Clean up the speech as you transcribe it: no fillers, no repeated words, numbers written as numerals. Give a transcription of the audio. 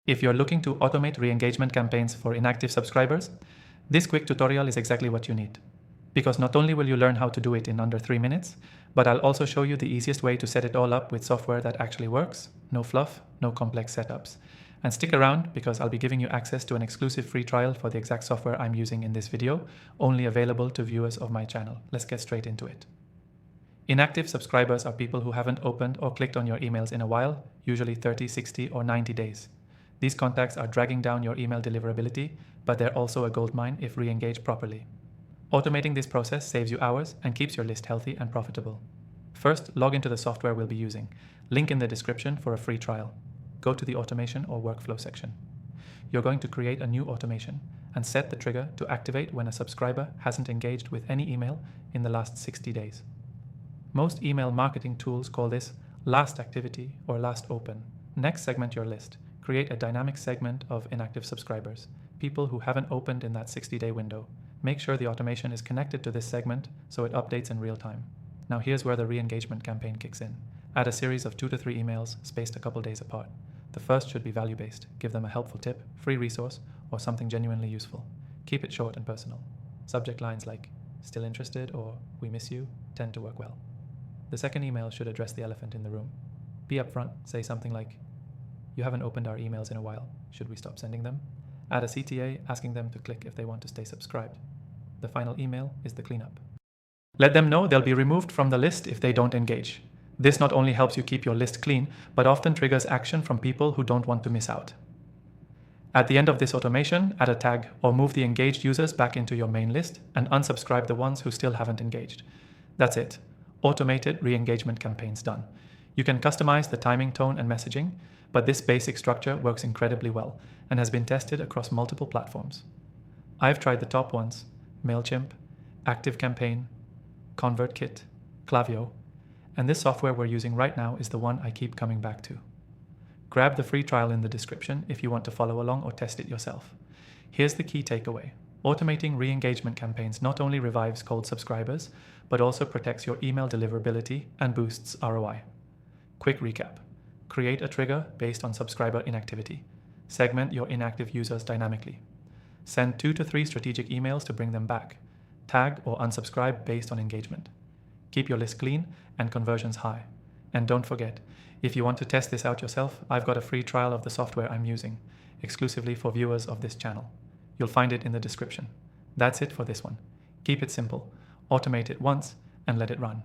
If you're looking to automate re-engagement campaigns for inactive subscribers, this quick tutorial is exactly what you need. Because not only will you learn how to do it in under 3 minutes, but I'll also show you the easiest way to set it all up with software that actually works, no fluff, no complex setups. And stick around because I'll be giving you access to an exclusive free trial for the exact software I'm using in this video, only available to viewers of my channel. Let's get straight into it. Inactive subscribers are people who haven't opened or clicked on your emails in a while, usually 30, 60, or 90 days. These contacts are dragging down your email deliverability, but they're also a goldmine if re-engaged properly. Automating this process saves you hours and keeps your list healthy and profitable. First, log into the software we'll be using. Link in the description for a free trial. Go to the automation or workflow section. You're going to create a new automation and set the trigger to activate when a subscriber hasn't engaged with any email in the last 60 days. Most email marketing tools call this last activity or last open. Next, segment your list. Create a dynamic segment of inactive subscribers, people who haven't opened in that 60-day window. Make sure the automation is connected to this segment so it updates in real time. Now here's where the re-engagement campaign kicks in. Add a series of 2 to 3 emails spaced a couple days apart. The first should be value-based. Give them a helpful tip, free resource, or something genuinely useful. Keep it short and personal. Subject lines like, "Still interested" or "We miss you" tend to work well. The second email should address the elephant in the room. Be upfront, say something like, "You haven't opened our emails in a while. Should we stop sending them?" Add a CTA asking them to click if they want to stay subscribed. The final email is the cleanup. Let them know they'll be removed from the list if they don't engage. This not only helps you keep your list clean, but often triggers action from people who don't want to miss out. At the end of this automation, add a tag or move the engaged users back into your main list and unsubscribe the ones who still haven't engaged. That's it. Automated re-engagement campaigns done. You can customize the timing, tone, and messaging, but this basic structure works incredibly well and has been tested across multiple platforms. I've tried the top ones: MailChimp, ActiveCampaign, ConvertKit, Klaviyo, and this software we're using right now is the one I keep coming back to. Grab the free trial in the description if you want to follow along or test it yourself. Here's the key takeaway. Automating re-engagement campaigns not only revives cold subscribers, but also protects your email deliverability and boosts ROI. Quick recap. Create a trigger based on subscriber inactivity. Segment your inactive users dynamically. Send 2 to 3 strategic emails to bring them back. Tag or unsubscribe based on engagement. Keep your list clean and conversions high. And don't forget, if you want to test this out yourself, I've got a free trial of the software I'm using, exclusively for viewers of this channel. You'll find it in the description. That's it for this one. Keep it simple, automate it once, and let it run.